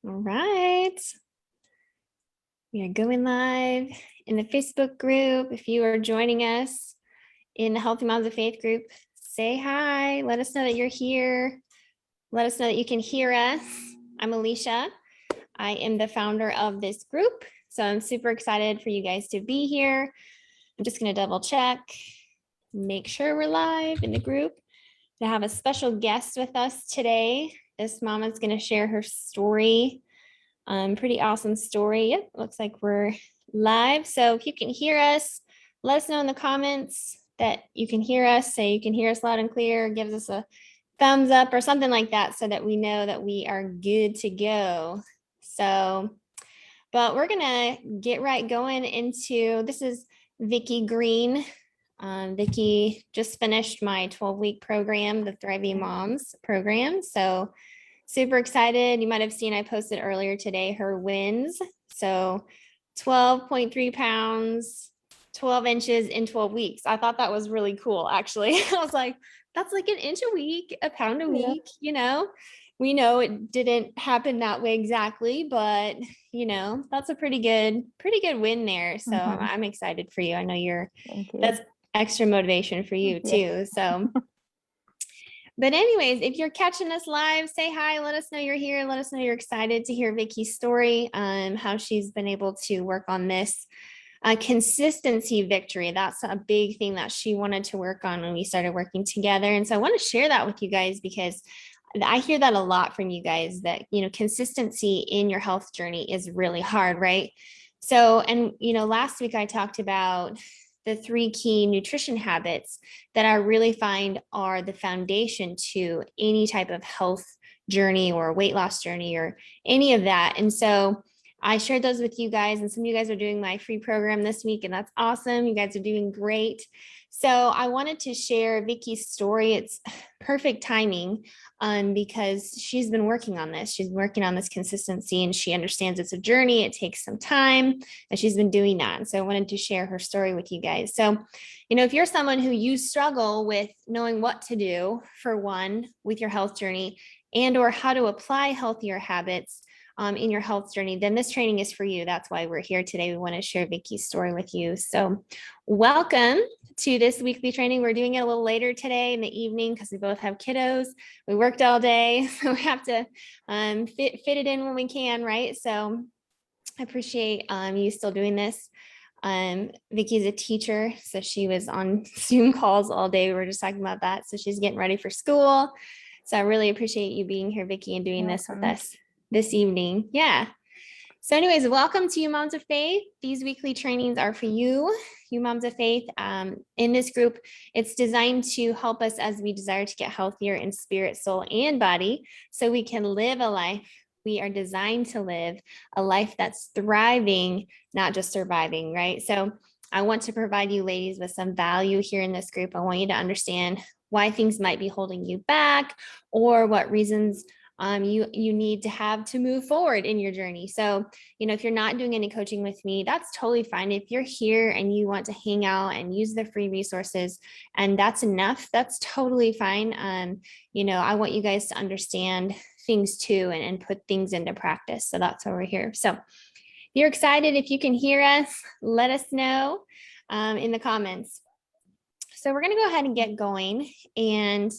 All right. We are going live in the Facebook group. If you are joining us in the Healthy Moms of Faith group, say hi. Let us know that you're here. Let us know that you can hear us. I'm Alicia. I am the founder of this group. So I'm super excited for you guys to be here. I'm just going to double check, make sure we're live in the group. I have a special guest with us today. This mama's going to share her story. Pretty awesome story. Yep, looks like we're live. So if you can hear us, let us know in the comments that you can hear us. Say you can hear us loud and clear. Gives us a thumbs up or something like that so that we know that we are good to go. So, but we're going to get right going into, this is Vicki Green. Vicki just finished my 12-week program, the Thriving Moms program. So super excited. You might have seen I posted earlier today her wins. So 12.3 pounds, 12 inches in 12 weeks. I thought that was really cool, actually. I was like, that's like an inch a week, a pound a week, you know. We know it didn't happen that way exactly, but you know, that's a pretty good win there. So I'm excited for you. I know that's extra motivation for you too. So but anyways, if you're catching us live, say hi, let us know you're here. Let us know you're excited to hear Vicki's story, how she's been able to work on this consistency victory. That's a big thing that she wanted to work on when we started working together. And so I want to share that with you guys because I hear that a lot from you guys that, you know, consistency in your health journey is really hard, right? So, and, you know, last week I talked about the 3 key nutrition habits that I really find are the foundation to any type of health journey or weight loss journey or any of that. And so I shared those with you guys, and some of you guys are doing my free program this week, and that's awesome. You guys are doing great. So I wanted to share Vicki's story. It's perfect timing because she's been working on this. She's working on this consistency, and she understands it's a journey. It takes some time, and she's been doing that. And so I wanted to share her story with you guys. So, you know, if you're someone who you struggle with knowing what to do for one with your health journey and or how to apply healthier habits in your health journey, then this training is for you. That's why we're here today. We want to share Vicki's story with you. So welcome to this weekly training. We're doing it a little later today in the evening because we both have kiddos. We worked all day, so we have to fit it in when we can, right? So I appreciate you still doing this. Vicki's a teacher, so she was on Zoom calls all day. We were just talking about that. So she's getting ready for school. So I really appreciate you being here, Vicki, and doing this with us this evening. Yeah. So anyways, welcome to You Moms of Faith. These weekly trainings are for you Moms of Faith. In this group, it's designed to help us as we desire to get healthier in spirit, soul, and body, so we can live a life. We are designed to live a life that's thriving, not just surviving, right? So I want to provide you ladies with some value here in this group. I want you to understand why things might be holding you back or what reasons you need to have to move forward in your journey. So, you know, if you're not doing any coaching with me, that's totally fine. If you're here and you want to hang out and use the free resources and that's enough, that's totally fine. You know, I want you guys to understand things too and put things into practice. So that's why we're here. So if you're excited, if you can hear us, let us know in the comments. So we're going to go ahead and get going. And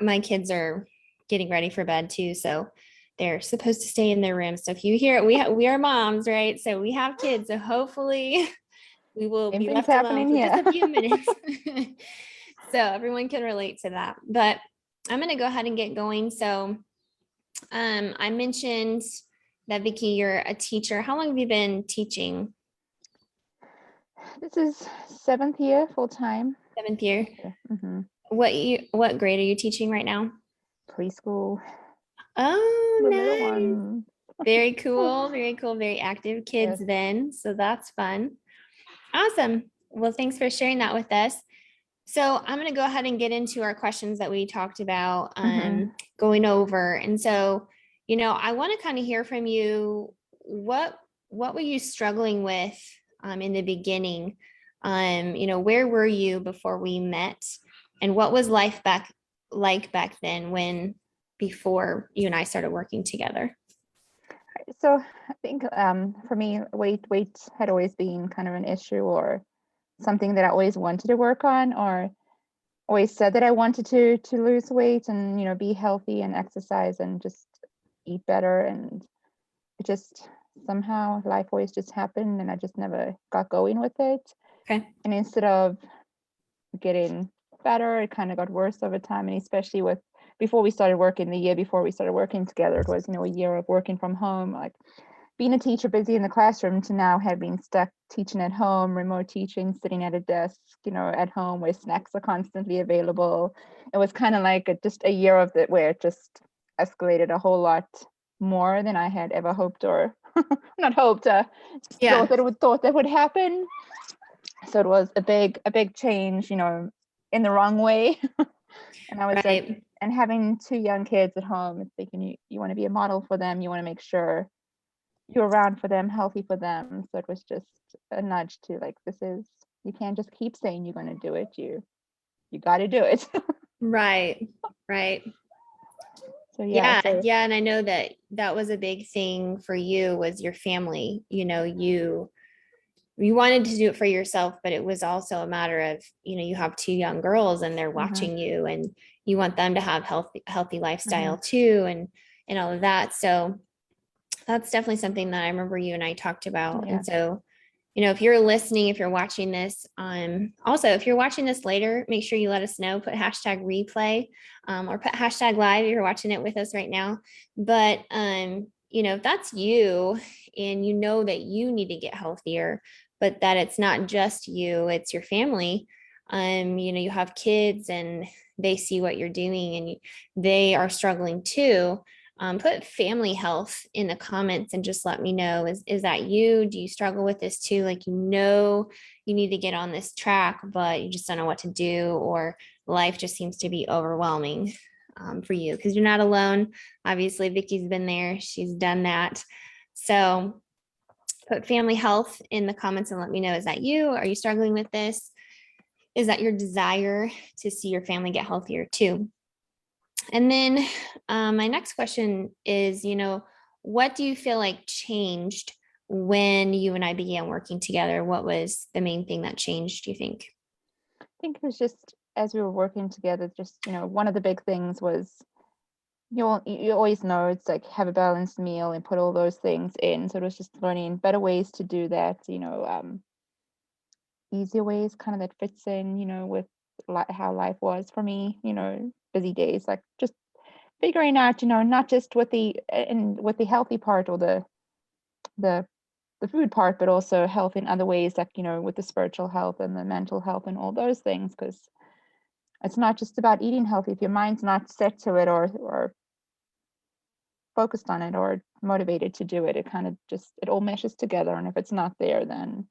my kids are getting ready for bed too. So they're supposed to stay in their rooms. So if you hear it, we are moms, right? So we have kids. So hopefully we will be left alone for just a few minutes. So everyone can relate to that. But I'm going to go ahead and get going. So I mentioned that Vicki, you're a teacher. How long have you been teaching? This is 7th year full time. 7th year. Mm-hmm. What grade are you teaching right now? Preschool. Oh, the nice. Little one. Very cool. Very cool. Very active kids then. So that's fun. Awesome. Well, thanks for sharing that with us. So I'm going to go ahead and get into our questions that we talked about going over. And so, you know, I want to kind of hear from you. What were you struggling with in the beginning? You know, where were you before we met? And what was life back then before you and I started working together? So I think for me, weight had always been kind of an issue, or something that I always wanted to work on, or always said that I wanted to lose weight and be healthy and exercise and just eat better. And it just, somehow life always just happened and I just never got going with it. Okay. And instead of getting better, it kind of got worse over time. And especially with before we started working, the year before we started working together, it was a year of working from home, like being a teacher busy in the classroom to now having stuck teaching at home, remote teaching, sitting at a desk, at home where snacks are constantly available. It was kind of like just a year of it where it just escalated a whole lot more than I had ever hoped, or not hoped, Yeah. thought that would happen. So it was a big change, in the wrong way. And I was like, Right. and having two young kids at home, it's thinking you want to be a model for them, you want to make sure you're around for them, healthy for them. So it was just a nudge to like, you can't just keep saying you're going to do it. You got to do it. Right. Right. So yeah, Yeah. so Yeah. And I know that that was a big thing for you was your family. You wanted to do it for yourself, but it was also a matter of, you have two young girls and they're mhm, watching you and you want them to have healthy lifestyle mhm, too and all of that. So that's definitely something that I remember you and I talked about. yeah, And so, if you're listening, if you're watching this, also if you're watching this later, make sure you let us know, put hashtag replay, or put hashtag live if you're watching it with us right now. But if that's you and you know that you need to get healthier, but that it's not just you, it's your family. You have kids and they see what you're doing and they are struggling too. Put family health in the comments and just let me know, is that you? Do you struggle with this too? Like, you need to get on this track, but you just don't know what to do, or life just seems to be overwhelming for you because you're not alone. Obviously, Vicky's been there, she's done that. So put family health in the comments and let me know, is that you? Are you struggling with this? Is that your desire to see your family get healthier too? And then my next question is, what do you feel like changed when you and I began working together? What was the main thing that changed, do you think? I think it was just as we were working together, just one of the big things was you always know it's like have a balanced meal and put all those things in. So it was just learning better ways to do that, easier ways kind of that fits in, with how life was for me, busy days, like just figuring out, not just with the healthy part, or the the food part, but also health in other ways, like with the spiritual health and the mental health and all those things, because it's not just about eating healthy. If your mind's not set to it, or focused on it, or motivated to do it, it kind of just, it all meshes together. And if it's not there, then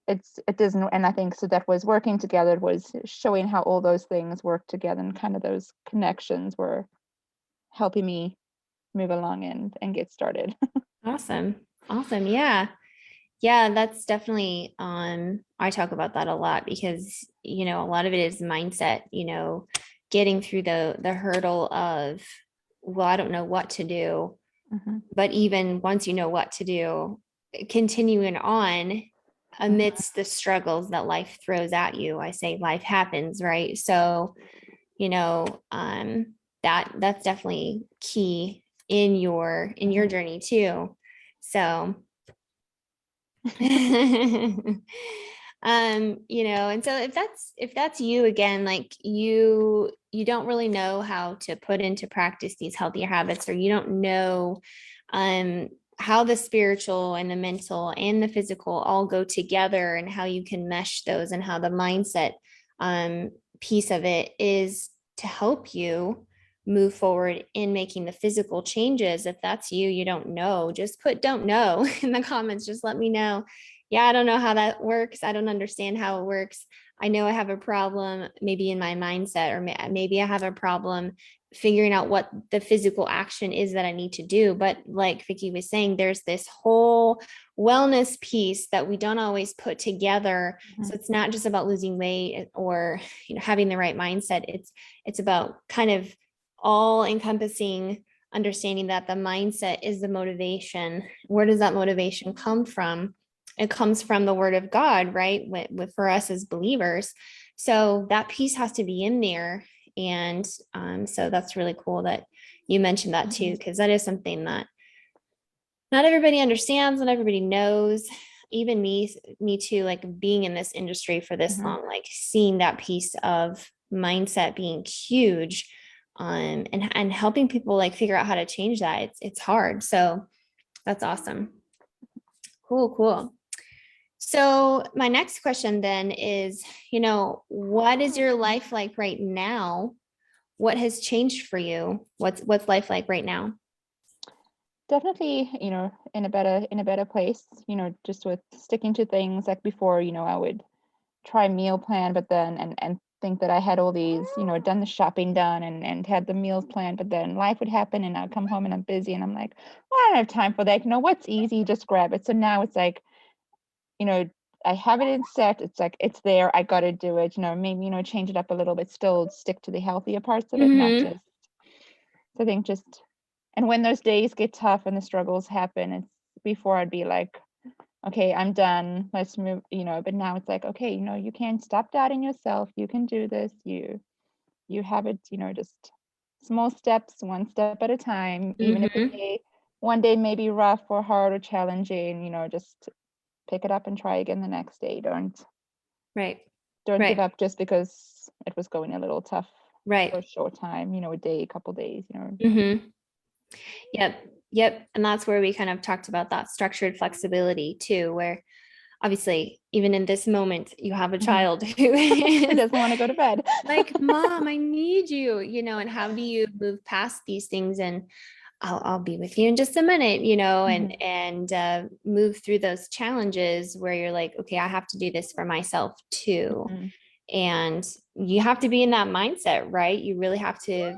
it doesn't. And I think so that was working together, it was showing how all those things work together, and kind of those connections were helping me move along and get started. Awesome. Awesome. Yeah. Yeah, that's definitely I talk about that a lot because, a lot of it is mindset, getting through the hurdle of, well, I don't know what to do. Hmm. But even once you know what to do, continuing on Hmm. amidst the struggles that life throws at you. I say life happens, right? So, you know, um, that's definitely key in your Hmm. journey too. So and so if that's you again, like you don't really know how to put into practice these healthier habits, or you don't know um how the spiritual and the mental and the physical all go together, and how you can mesh those, and how the mindset um piece of it is to help you move forward in making the physical changes. If that's you, you don't know, just put don't know in the comments. Just let me know. Yeah, I don't know how that works. I don't understand how it works. I know I have a problem maybe in my mindset, or maybe I have a problem figuring out what the physical action is that I need to do. But like Vicki was saying, there's this whole wellness piece that we don't always put together. So it's not just about losing weight or having the right mindset. It's about kind of all encompassing understanding that the mindset is the motivation. Where does that motivation come from? It comes from the word of God, right? For us as believers. So that piece has to be in there. And so that's really cool that you mentioned that too, because that is something that not everybody understands, not everybody knows. Even me too, like being in this industry for this long, like seeing that piece of mindset being huge, and helping people like figure out how to change that. It's hard. So that's awesome. Cool. So my next question then is, what is your life like right now? What has changed for you? What's life like right now? Definitely, in a better place, just with sticking to things. Like before, I would try meal plan, but then and think that I had all these, done the shopping done and had the meals planned, but then life would happen and I'd come home and I'm busy and I'm like, well, I don't have time for that. What's easy, just grab it. So now it's like, I have it in set. It's like it's there. I got to do it. Maybe change it up a little bit. Still stick to the healthier parts of it, not just. I think just, and when those days get tough and the struggles happen, it's before I'd be like, okay, I'm done. Let's move. But now it's like, okay, you can't stop doubting yourself. You can do this. You have it. Just small steps, one step at a time. Even if one day may be rough or hard or challenging, just pick it up and try again the next day. Don't give up just because it was going a little tough for a short time, a day, a couple days, Yep. And that's where we kind of talked about that structured flexibility too, where obviously even in this moment you have a child who doesn't want to go to bed. Like, Mom, I need you, and how do you move past these things? And I'll be with you in just a minute, and move through those challenges where you're like, okay, I have to do this for myself too. And you have to be in that mindset, right? You really have to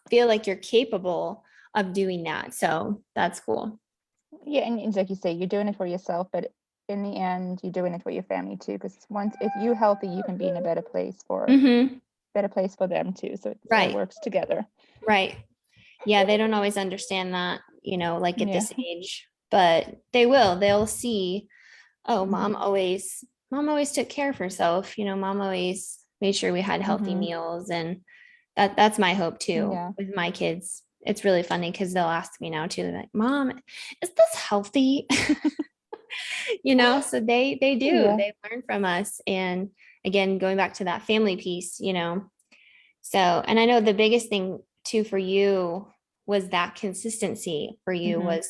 feel like you're capable of doing that. So that's cool. Yeah. And like you say, you're doing it for yourself, but in the end, you're doing it for your family too. Because if you're healthy, you can be in a better place for them too. So it all works together. Right. Yeah. They don't always understand that, like at this age, but they will. They'll see, oh, mom always took care of herself. Mom always made sure we had healthy meals. And that's my hope too with my kids. It's really funny because they'll ask me now too. They're like, Mom, is this healthy? So they do, they learn from us. And again, going back to that family piece, so, and I know the biggest thing too for you was that consistency for you was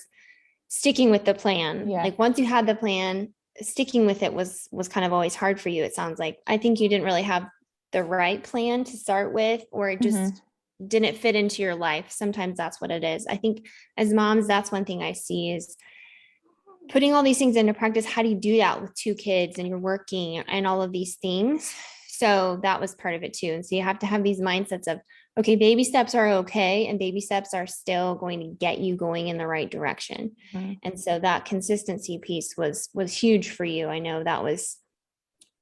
sticking with the plan. Like once you had the plan, sticking with it was kind of always hard for you. It sounds like, I think you didn't really have the right plan to start with, or it just didn't fit into your life. Sometimes that's what it is. I think as moms, that's one thing I see is putting all these things into practice. How do you do that with 2 kids and you're working and all of these things? So that was part of it too. And so you have to have these mindsets of, okay, baby steps are okay. And baby steps are still going to get you going in the right direction. And so that consistency piece was huge for you. I know that was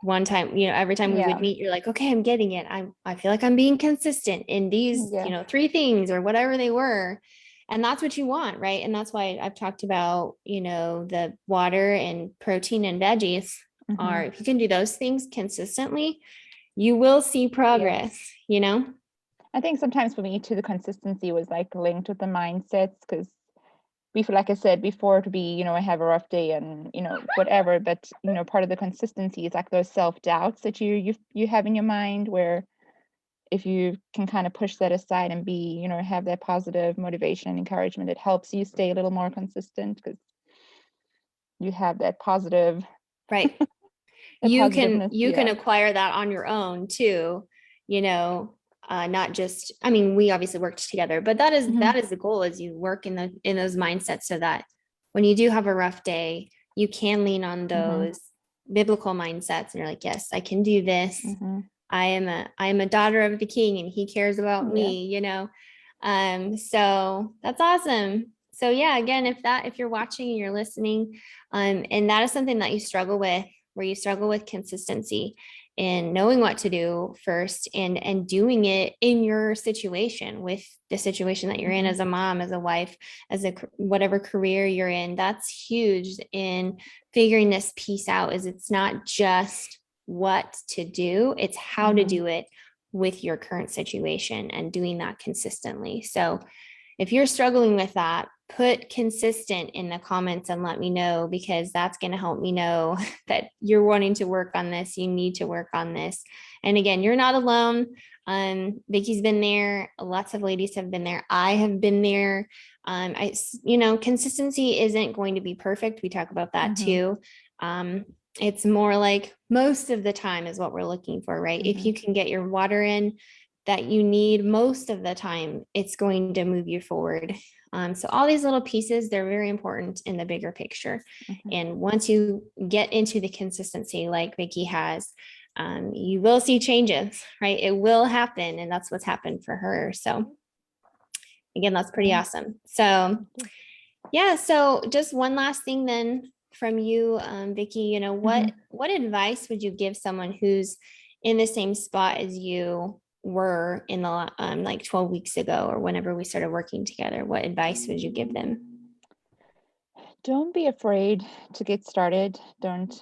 one time, every time we would meet, you're like, okay, I'm getting it. I feel like I'm being consistent in these, 3 things or whatever they were. And that's what you want, right? And that's why I've talked about, the water and protein and veggies are, if you can do those things consistently, you will see progress, I think sometimes for me too, the consistency was like linked with the mindsets because before, like I said before, it would be, I have a rough day and, whatever, but, part of the consistency is like those self-doubts that you have in your mind where if you can kind of push that aside and be, have that positive motivation and encouragement, it helps you stay a little more consistent because you have that positive. Right. You can acquire that on your own too, not just, I mean, we obviously worked together, but that is the goal, is you work in those mindsets so that when you do have a rough day, you can lean on those biblical mindsets and you're like, yes, I can do this. I am a daughter of the King and he cares about me, so that's awesome. So yeah, again, if you're watching and you're listening, and that is something that you struggle with, where you struggle with consistency, and knowing what to do first and doing it in your situation, with the situation that you're in as a mom, as a wife, as a whatever career you're in. That's huge in figuring this piece out. Is it's not just what to do, it's how to do it with your current situation and doing that consistently. So if you're struggling with that, put consistent in the comments and let me know, because that's going to help me know that you're wanting to work on this. You need to work on this. And again, you're not alone. Vicky's been there. Lots of ladies have been there. I have been there. Consistency isn't going to be perfect. We talk about that too. It's more like most of the time is what we're looking for, right? If you can get your water in that you need most of the time, it's going to move you forward. So all these little pieces, they're very important in the bigger picture. And once you get into the consistency like Vicki has, you will see changes, right? It will happen. And that's what's happened for her. So again, that's pretty awesome. So yeah, so just one last thing then from you, Vicki, what advice would you give someone who's in the same spot as you were in the like 12 weeks ago, or whenever we started working together? What advice would you give them? Don't be afraid to get started. Don't,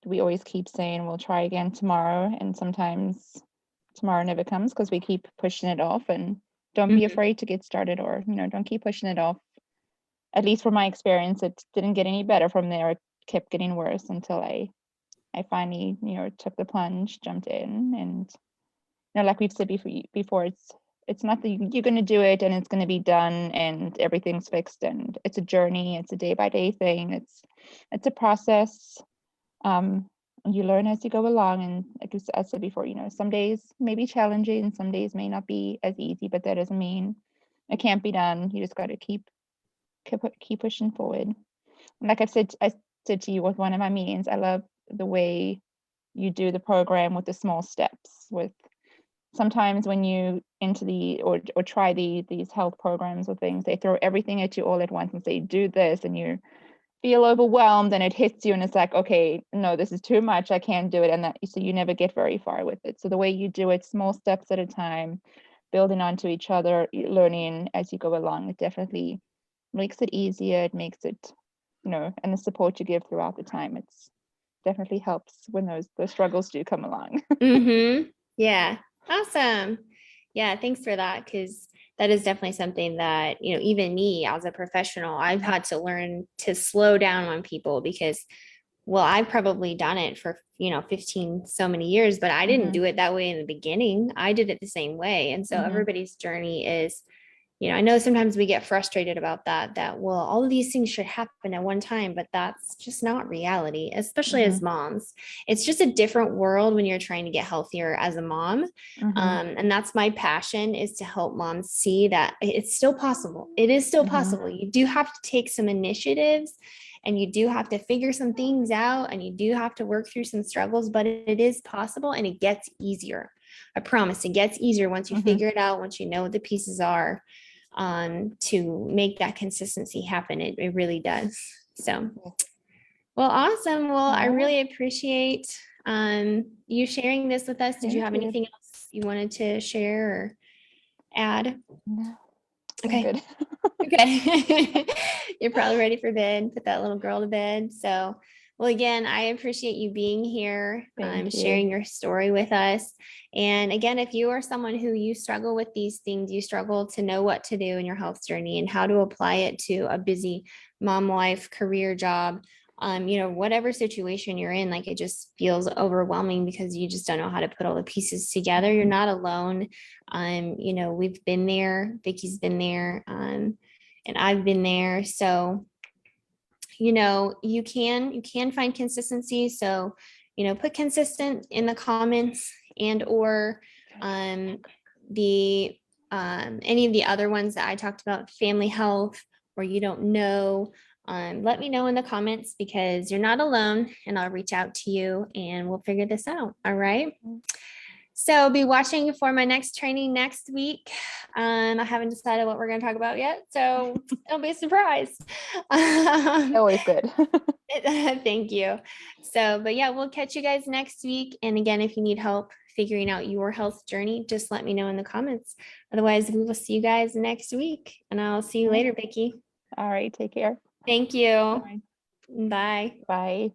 we always keep saying we'll try again tomorrow, and sometimes tomorrow never comes because we keep pushing it off. And don't be afraid to get started, or don't keep pushing it off. At least from my experience, it didn't get any better from there. It kept getting worse until I finally took the plunge, jumped in. And like we've said before, it's not that you're going to do it and it's going to be done and everything's fixed. And it's a journey. It's a day-by-day thing. It's a process. You learn as you go along. And like I said before, some days may be challenging, some days may not be as easy, but that doesn't mean it can't be done. You just got to keep pushing forward. And like I said to you with one of my meetings, I love the way you do the program with the small steps. With sometimes when you into the or try these health programs or things, they throw everything at you all at once and say do this, and you feel overwhelmed and it hits you and it's like, okay, no, this is too much, I can't do it. And so you never get very far with it. So the way you do it, small steps at a time, building onto each other, learning as you go along, it definitely makes it easier. It makes it, and the support you give throughout the time, it's definitely helps when those struggles do come along. Yeah. Awesome. Yeah. Thanks for that. Because that is definitely something that, even me as a professional, I've had to learn to slow down on people, because, well, I've probably done it for, 15 so many years, but I didn't do it that way in the beginning. I did it the same way. And so everybody's journey is, I know sometimes we get frustrated about that, well, all of these things should happen at one time, but that's just not reality, especially as moms. It's just a different world when you're trying to get healthier as a mom. And that's my passion, is to help moms see that it's still possible. It is still possible. You do have to take some initiatives, and you do have to figure some things out, and you do have to work through some struggles, but it is possible, and it gets easier. I promise it gets easier once you figure it out, once you know what the pieces are, to make that consistency happen. It really does. So, well, awesome. Well, I really appreciate you sharing this with us. Did you have anything else you wanted to share or add? No. Okay. Good. Okay. You're probably ready for bed, put that little girl to bed. So, well, again, I appreciate you being here, sharing your story with us. And again, if you are someone who you struggle with these things, you struggle to know what to do in your health journey and how to apply it to a busy mom, wife, career, job, whatever situation you're in, like it just feels overwhelming because you just don't know how to put all the pieces together. You're not alone. We've been there, Vicky's been there, and I've been there. So, you can find consistency. So, put consistent in the comments, and or the any of the other ones that I talked about, family health, or you don't know. Let me know in the comments, because you're not alone, and I'll reach out to you and we'll figure this out. All right. So be watching for my next training next week. I haven't decided what we're going to talk about yet, so it'll be a surprise. Always good. Thank you. So, but yeah, we'll catch you guys next week. And again, if you need help figuring out your health journey, just let me know in the comments. Otherwise, we will see you guys next week. And I'll see you later, Vicky. All right, take care. Thank you. Bye. Bye. Bye.